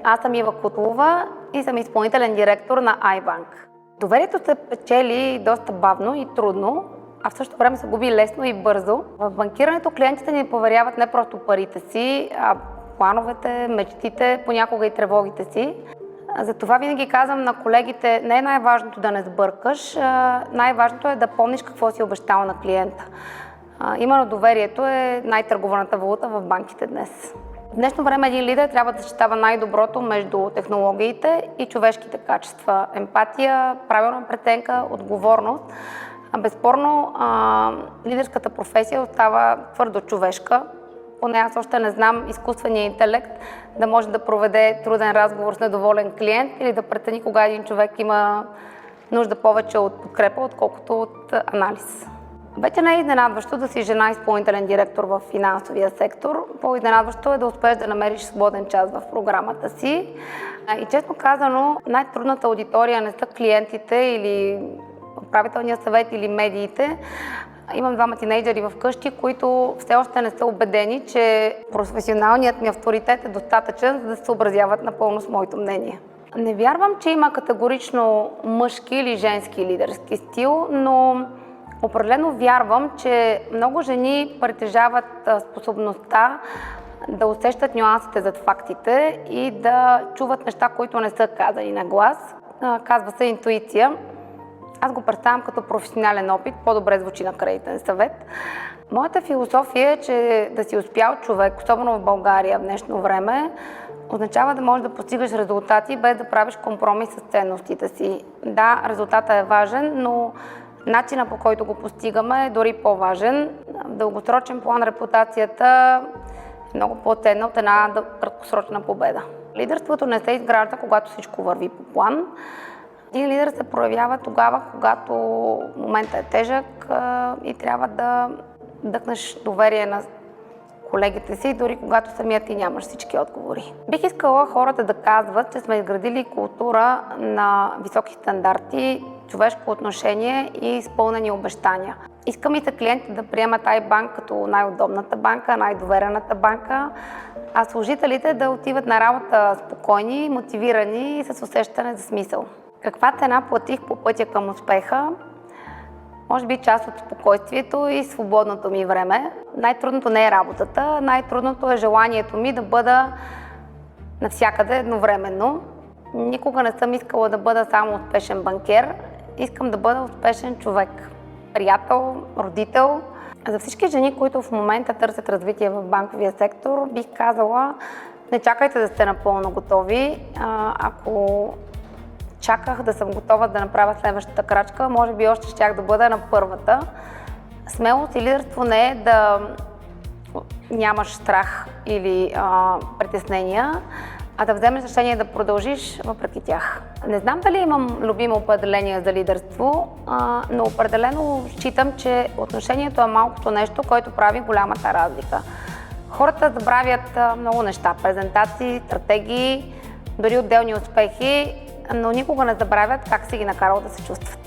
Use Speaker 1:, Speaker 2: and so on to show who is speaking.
Speaker 1: Аз съм Ива Котлова и съм изпълнителен директор на iBank. Доверието се печели доста бавно и трудно, а в същото време се губи лесно и бързо. В банкирането клиентите ни поверяват не просто парите си, а плановете, мечтите, понякога и тревогите си. Затова винаги казвам на колегите, не е най-важното да не сбъркаш, най-важното е да помниш какво си обещал на клиента. Именно доверието е най-търгуваната валута в банките днес. В днешно време един лидер трябва да съчетава най-доброто между технологиите и човешките качества. Емпатия, правилна преценка, отговорност. Безспорно, лидерската професия остава твърдо човешка. Поне аз още не знам изкуствения интелект да може да проведе труден разговор с недоволен клиент или да прецени кога един човек има нужда повече от подкрепа, отколкото от анализ. Вече не е изненадващо да си жена изпълнителен директор в финансовия сектор. По-изненадващо е да успееш да намериш свободен час в програмата си. И честно казано, най-трудната аудитория не са клиентите или управителния съвет или медиите. Имам двама тинейджери вкъщи, които все още не са убедени, че професионалният ми авторитет е достатъчен, за да се съобразяват напълно с моето мнение. Не вярвам, че има категорично мъжки или женски лидерски стил, но определено вярвам, че много жени притежават способността да усещат нюансите зад фактите и да чуват неща, които не са казани на глас. Казва се интуиция. Аз го представям като професионален опит, по-добре звучи на кредитен съвет. Моята философия е, че да си успял човек, особено в България в днешно време, означава да можеш да постигаш резултати без да правиш компромис с ценностите си. Да, резултатът е важен, но начинът, по който го постигаме, е дори по-важен. В дългосрочен план репутацията е много по-ценна от една краткосрочна победа. Лидерството не се изгражда, когато всичко върви по план. Един лидер се проявява тогава, когато моментът е тежък и трябва да вдъхнеш доверие на колегите си, дори когато самият ти нямаш всички отговори. Бих искала хората да казват, че сме изградили култура на високи стандарти, човешко отношение и изпълнени обещания. Искам и за клиентите да приемат iBank като най-удобната банка, най-доверената банка, а служителите да отиват на работа спокойни, мотивирани и с усещане за смисъл. Каква цена платих по пътя към успеха? Може би част от спокойствието и свободното ми време. Най-трудното не е работата, най-трудното е желанието ми да бъда навсякъде едновременно. Никога не съм искала да бъда само успешен банкер, искам да бъда успешен човек, приятел, родител. За всички жени, които в момента търсят развитие в банковия сектор, бих казала, не чакайте да сте напълно готови. Ако чаках да съм готова да направя следващата крачка, може би още щях да бъда на първата. Смелост и лидерство не е да нямаш страх или притеснения, а да вземеш решение да продължиш въпреки тях. Не знам дали имам любимо определение за лидерство, но определено считам, че отношението е малкото нещо, което прави голямата разлика. Хората забравят много неща, презентации, стратегии, дори отделни успехи, но никога не забравят как си ги накарал да се чувстват.